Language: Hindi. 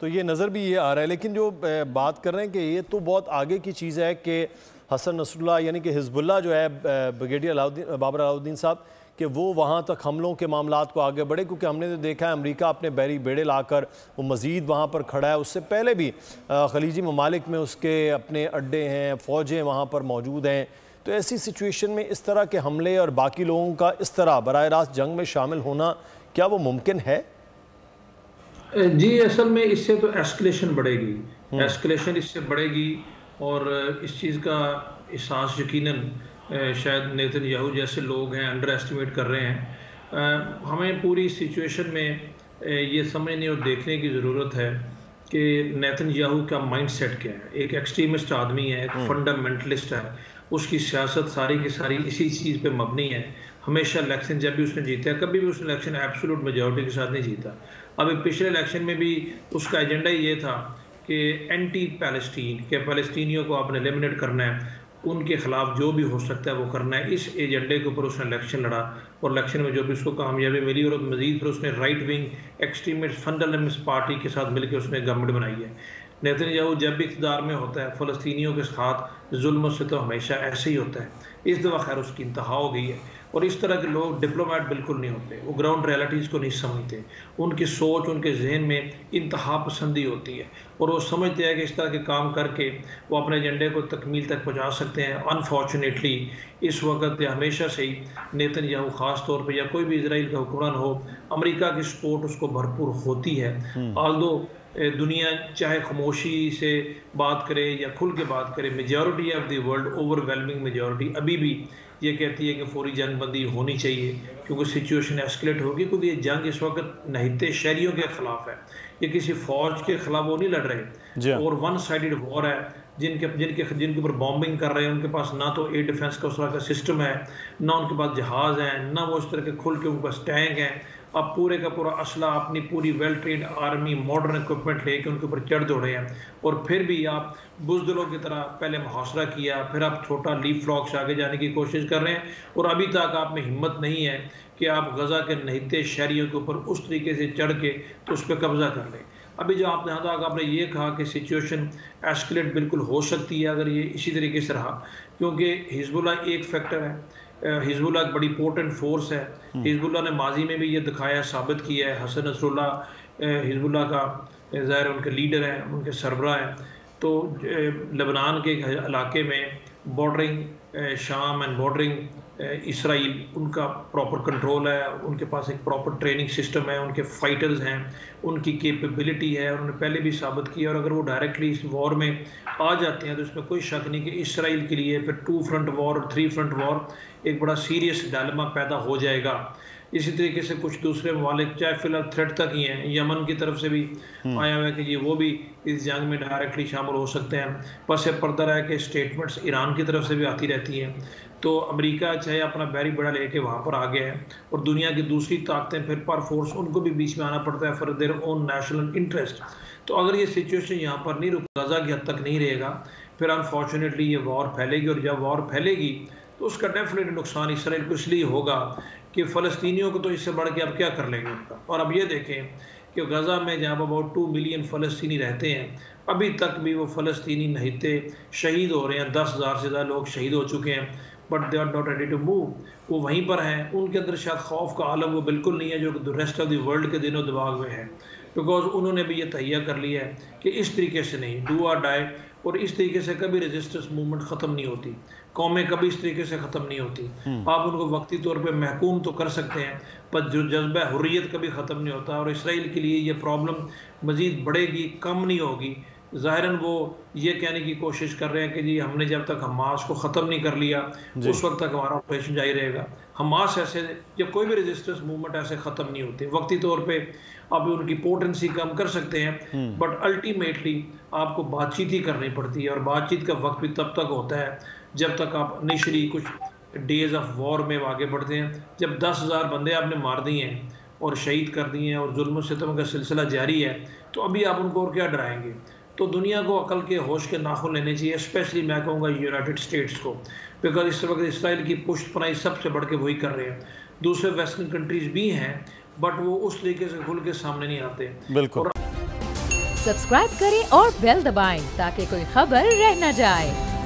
तो ये नज़र भी ये आ रहा है। लेकिन जो बात कर रहे हैं कि ये तो बहुत आगे की चीज़ है कि हसन नसरुल्लाह यानी कि हिजबुल्लाह जो है ब्रिगेडियर बाबर अलाउद्दीन साहब कि वो वहाँ तक हमलों के मामलात को आगे बढ़े, क्योंकि हमने तो देखा है अमेरिका अपने बैरी बेड़े लाकर वो मज़ीद वहाँ पर खड़ा है। उससे पहले भी खलीजी ममालिक में उसके अपने अड्डे हैं, फ़ौजें वहाँ पर मौजूद हैं। तो ऐसी सिचुएशन में इस तरह के हमले और बाकी लोगों का इस तरह बराह रास्त जंग में शामिल होना क्या वो मुमकिन है? जी, असल में इससे तो एस्केलेशन बढ़ेगी, एस्केलेशन इससे बढ़ेगी और इस चीज़ का एहसास यकीनन शायद नेतन्याहू जैसे लोग हैं अंडर एस्टिमेट कर रहे हैं। हमें पूरी सिचुएशन में ये समझने और देखने की ज़रूरत है कि नेतन्याहू का माइंडसेट क्या है। एक एक्सट्रीमिस्ट आदमी है, एक फंडामेंटलिस्ट है, उसकी सियासत सारी की सारी इसी चीज़ पे मबनी है। हमेशा इलेक्शन जब भी उसने जीता है, कभी भी उसने इलेक्शन एब्सोल्यूट मेजॉरिटी के साथ नहीं जीता। अभी पिछले इलेक्शन में भी उसका एजेंडा ये था कि एंटी पैलेस्टीन के पैलेस्टीनियों को आपने एलिमिनेट करना है, उनके खिलाफ जो भी हो सकता है वो करना है। इस एजेंडे के ऊपर उसने इलेक्शन लड़ा और इलेक्शन में जो भी उसको कामयाबी मिली और मजीद फिर उसने right wing extremist fundamentalist party के साथ मिलकर उसने गवर्नमेंट बनाई है। नेतन्याहू जब भी इक़्तिदार में होता है फ़लस्तीनियों के साथ जुल्म से तो हमेशा ऐसे ही होता है। इस दफ़ा खैर उसकी इंतहा हो गई है और इस तरह के लोग डिप्लोमेट बिल्कुल नहीं होते, वो ग्राउंड रियलिटीज़ को नहीं समझते। उनकी सोच, उनके जहन में इंतहा पसंदी होती है और वो समझते हैं कि इस तरह के काम करके वो अपने एजेंडे को तकमील तक पहुँचा सकते हैं। अनफॉर्चुनेटली इस वक्त हमेशा से ही नेतन्याहू ख़ास तौर पर या कोई भी इजराइल का हुक्मरान हो, अमेरिका की सपोर्ट उसको भरपूर होती है। आल्दो दुनिया चाहे खामोशी से बात करे या खुल के बात करे, majority of the world, overwhelming majority अभी भी ये कहती है कि फौरी जंग बंदी होनी चाहिए, क्योंकि सिचुएशन एस्केलेट होगी। क्योंकि ये जंग इस वक्त नहिते शहरियों के खिलाफ है, ये किसी फौज के खिलाफ वो नहीं लड़ रहे और वन साइडेड वॉर है। जिनके ऊपर बॉम्बिंग कर रहे हैं उनके पास ना तो एयर डिफेंस का उस तरह का सिस्टम है, ना उनके पास जहाज़ हैं, ना वो उस तरह के खुल के उनके पास टैंक हैं। अब पूरे का पूरा असला, अपनी पूरी well trained army, modern equipment लेके उनके ऊपर चढ़ दौड़े हैं और फिर भी आप बुज़दिलों की तरह पहले मुहासरा किया, फिर आप छोटा लीप फ्रॉग से आगे जाने की कोशिश कर रहे हैं और अभी तक आप में हिम्मत नहीं है कि आप गज़ा के नहिते शहरियों के ऊपर उस तरीके से चढ़ के तो उस पर कब्जा कर लें। अभी जो आप यहाँ तक आपने ये कहा कि सिचुएशन एस्केलेट बिल्कुल हो सकती है अगर ये इसी तरीके से रहा, क्योंकि हिजबुल्लाह एक फैक्टर है। हिजबुल्लाह एक बड़ी इंपॉर्टेंट फोर्स है। हिजबुल्लाह ने माजी में भी ये दिखाया, साबित किया है। हसन नसरुल्लाह हिजबुल्लाह का ज़ाहिर उनके लीडर हैं, उनके सरबराह हैं। तो लेबनान के इलाके में बॉर्डरिंग शाम एंड बॉर्डरिंग इसराइल, उनका प्रॉपर कंट्रोल है, उनके पास एक प्रॉपर ट्रेनिंग सिस्टम है, उनके फाइटर्स हैं, उनकी कैपेबिलिटी है, उन्होंने पहले भी साबित किया। और अगर वो डायरेक्टली इस वॉर में आ जाते हैं तो इसमें कोई शक नहीं कि इसराइल के लिए फिर 2 फ्रंट वॉर और 3 फ्रंट वॉर एक बड़ा सीरियस डायलेमा पैदा हो जाएगा। इसी तरीके से कुछ दूसरे ममालिक चाहे फिलहाल थ्रेट तक ही हैं, यमन की तरफ से भी आया हुआ है कि ये वो भी इस जंग में डायरेक्टली शामिल हो सकते हैं। बस ये पर्दा रहा है कि स्टेटमेंट्स ईरान की तरफ से भी आती रहती हैं। तो अमेरिका चाहे अपना बैरी बड़ा लेके वहाँ पर आ गया है और दुनिया की दूसरी ताकतें फिर पर फोर्स उनको भी बीच में आना पड़ता है for their own national interest. तो अगर ये सिचुएशन यहाँ पर नहीं रुक, गज़ा की हद तक नहीं रहेगा, फिर अनफॉर्चुनेटली ये वॉर फैलेगी और जब वॉर फैलेगी तो उसका डेफिनेट नुकसान इसराइल को इसलिए होगा कि फ़लस्तीनियों को तो इससे बढ़ के अब क्या कर लेंगे उनका। और अब ये देखें कि गज़ा में जहाँ अबाउट 2 मिलियन फ़लस्तीनी रहते हैं, अभी तक भी वो फ़लस्तीनी नहिते शहीद हो रहे हैं। 10,000 से ज़्यादा लोग शहीद हो चुके हैं, but they are not ready to move. वो वहीं पर हैं, उनके अंदर शायद खौफ का आलम वो बिल्कुल नहीं है जो कि रेस्ट ऑफ द वर्ल्ड के दिनों दिमाग में है, बिकॉज उन्होंने भी ये तहिया कर लिया है कि इस तरीके से नहीं, डू और डाई। और इस तरीके से कभी रेजिस्टेंस मूवमेंट ख़त्म नहीं होती, कौमें कभी इस तरीके से ख़त्म नहीं होती। आप उनको वक्ती तौर पे महकूम तो कर सकते हैं, पर जो जज्बा हुर्रियत कभी ख़त्म नहीं होता। और इसराइल के लिए ये प्रॉब्लम मज़ीद बढ़ेगी, कम नहीं होगी। ज़ाहिरन वो ये कहने की कोशिश कर रहे हैं कि जी हमने जब तक हमास को ख़त्म नहीं कर लिया उस वक्त तक हमारा ऑपरेशन जारी रहेगा। हमास ऐसे या कोई भी रेजिस्टेंस मूवमेंट ऐसे ख़त्म नहीं होती। वक्ती तौर पे आप उनकी पोटेंसी कम कर सकते हैं, बट अल्टीमेटली आपको बातचीत ही करनी पड़ती है। और बातचीत का वक्त भी तब तक होता है जब तक आप इनिशियली कुछ डेज ऑफ वॉर में आगे बढ़ते हैं। जब 10,000 बंदे आपने मार दिए हैं और शहीद कर दिए हैं और जुल्म सितम का सिलसिला जारी है, तो अभी आप उनको और क्या डराएंगे। तो दुनिया को अकल के होश के नाखून लेने चाहिए, स्पेशली मैं कहूँगा यूनाइटेड स्टेट्स को, बिकॉज इस वक्त इसराइल की पुष्ट पनाही सबसे बढ़ के वही कर रहे हैं। दूसरे वेस्टर्न कंट्रीज भी हैं, बट वो उस तरीके से खुल के सामने नहीं आते। बिल्कुल। सब्सक्राइब करें और बेल दबाएं ताकि कोई खबर रह न जाए।